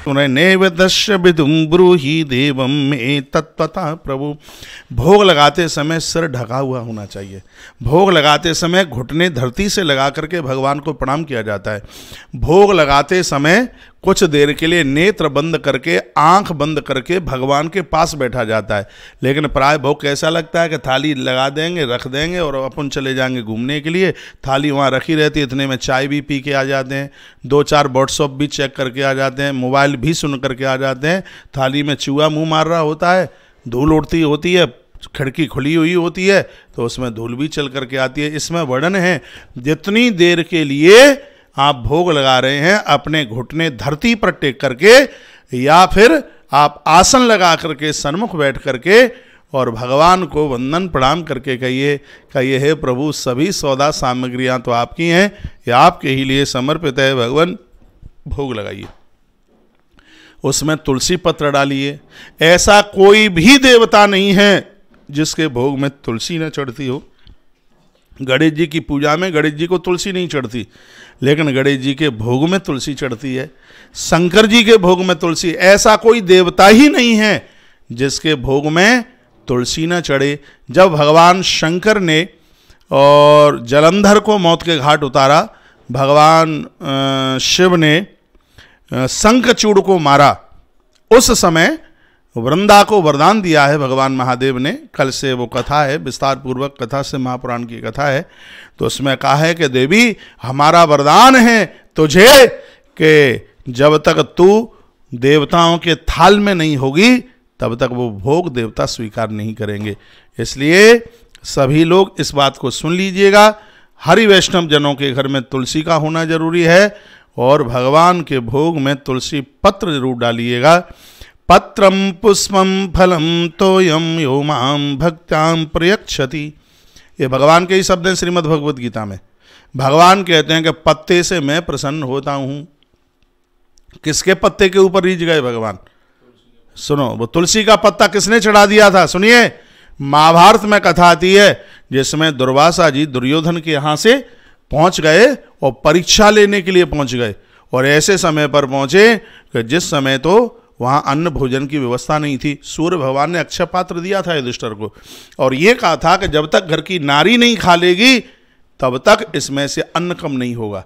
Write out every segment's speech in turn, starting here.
उन्हें नैवेद्य विदुम ब्रूहि देवम में तत्वता प्रभु। भोग लगाते समय सिर ढका हुआ होना चाहिए। भोग लगाते समय घुटने धरती से लगा करके भगवान को प्रणाम किया जाता है। भोग लगाते समय कुछ देर के लिए नेत्र बंद करके, आंख बंद करके भगवान के पास बैठा जाता है। लेकिन प्राय भोग कैसा लगता है कि थाली लगा देंगे, रख देंगे और अपन चले जाएंगे घूमने के लिए। थाली वहाँ रखी रहती है, इतने में चाय भी पी के आ जाते हैं, 2-4 व्हाट्सअप भी चेक करके आ जाते हैं, मोबाइल भी सुन करके आ जाते हैं। थाली में चूहा मुंह मार रहा होता है, धूल उड़ती होती है, खिड़की खुली हुई होती है तो उसमें धूल भी चल करके आती है। इसमें वर्णन है जितनी देर के लिए आप भोग लगा रहे हैं, अपने घुटने धरती पर टेक करके या फिर आप आसन लगा करके सन्मुख बैठ करके और भगवान को वंदन प्रणाम करके कहिए हे प्रभु, सभी सौदा सामग्रियां तो आपकी हैं, ये आपके ही लिए समर्पित है, भगवान भोग लगाइए। उसमें तुलसी पत्र डालिए। ऐसा कोई भी देवता नहीं है जिसके भोग में तुलसी न चढ़ती हो। गणेश जी की पूजा में गणेश जी को तुलसी नहीं चढ़ती, लेकिन गणेश जी के भोग में तुलसी चढ़ती है। शंकर जी के भोग में तुलसी, ऐसा कोई देवता ही नहीं है जिसके भोग में तुलसी न चढ़े। जब भगवान शंकर ने और जलंधर को मौत के घाट उतारा, भगवान शिव ने शंखचूड़ को मारा, उस समय वृंदा को वरदान दिया है भगवान महादेव ने। कल से वो कथा है, विस्तार पूर्वक कथा से महापुराण की कथा है। तो उसमें कहा है कि देवी, हमारा वरदान है तुझे कि जब तक तू देवताओं के थाल में नहीं होगी तब तक वो भोग देवता स्वीकार नहीं करेंगे। इसलिए सभी लोग इस बात को सुन लीजिएगा, हरि वैष्णव जनों के घर में तुलसी का होना जरूरी है और भगवान के भोग में तुलसी पत्र जरूर डालिएगा। पत्रम पुष्पम फलम तोयम यो माम भक्त्याम प्रयक्षति। ये भगवान के ही शब्द हैं श्रीमद् भगवद गीता में। भगवान कहते हैं कि पत्ते से मैं प्रसन्न होता हूं। किसके पत्ते के ऊपर रीझ गए भगवान? सुनो, वो तुलसी का पत्ता किसने चढ़ा दिया था? सुनिए, महाभारत में कथा आती है जिसमें दुर्वासा जी दुर्योधन के यहाँ से पहुंच गए और परीक्षा लेने के लिए पहुंच गए, और ऐसे समय पर पहुंचे कि जिस समय तो वहाँ अन्न भोजन की व्यवस्था नहीं थी। सूर्य भगवान ने अक्षय पात्र दिया था युधिष्ठिर को और ये कहा था कि जब तक घर की नारी नहीं खा लेगी तब तक इसमें से अन्न कम नहीं होगा।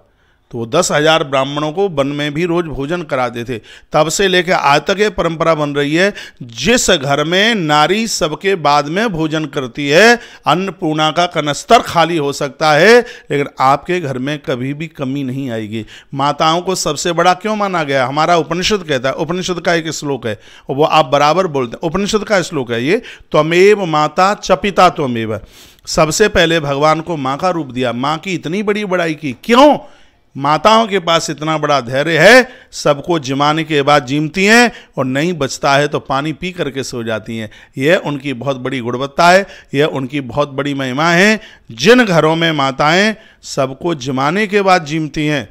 तो वो 10,000 ब्राह्मणों को वन में भी रोज भोजन कराते थे। तब से लेकर आज तक ये परंपरा बन रही है, जिस घर में नारी सबके बाद में भोजन करती है, अन्नपूर्णा का कनस्तर खाली हो सकता है लेकिन आपके घर में कभी भी कमी नहीं आएगी। माताओं को सबसे बड़ा क्यों माना गया? हमारा उपनिषद कहता है, उपनिषद का एक श्लोक है और वो आप बराबर बोलते हैं, उपनिषद का श्लोक है ये, त्वमेव माता च पिता त्वमेव। सबसे पहले भगवान को माँ का रूप दिया, माँ की इतनी बड़ी बड़ाई की। क्यों? माताओं के पास इतना बड़ा धैर्य है, सबको जिमाने के बाद जिमती हैं और नहीं बचता है तो पानी पी करके सो जाती हैं। यह उनकी बहुत बड़ी गुणवत्ता है, यह उनकी बहुत बड़ी महिमा है। जिन घरों में माताएं सबको जिमाने के बाद जिमती हैं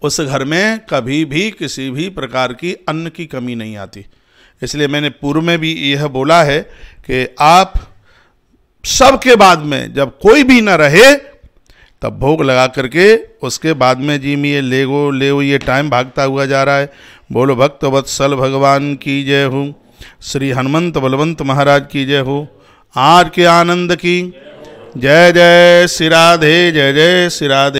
उस घर में कभी भी किसी भी प्रकार की अन्न की कमी नहीं आती। इसलिए मैंने पूर्व में भी यह बोला है कि आप सबके बाद में जब कोई भी न रहे तब भोग लगा करके उसके बाद में जिमिए। ले ये टाइम भागता हुआ जा रहा है। बोलो भक्त वत्सल भगवान की जय हो, श्री हनुमंत बलवंत महाराज की जय हो, आज के आनंद की जय। जय श्री राधे, जय जय श्री राधे।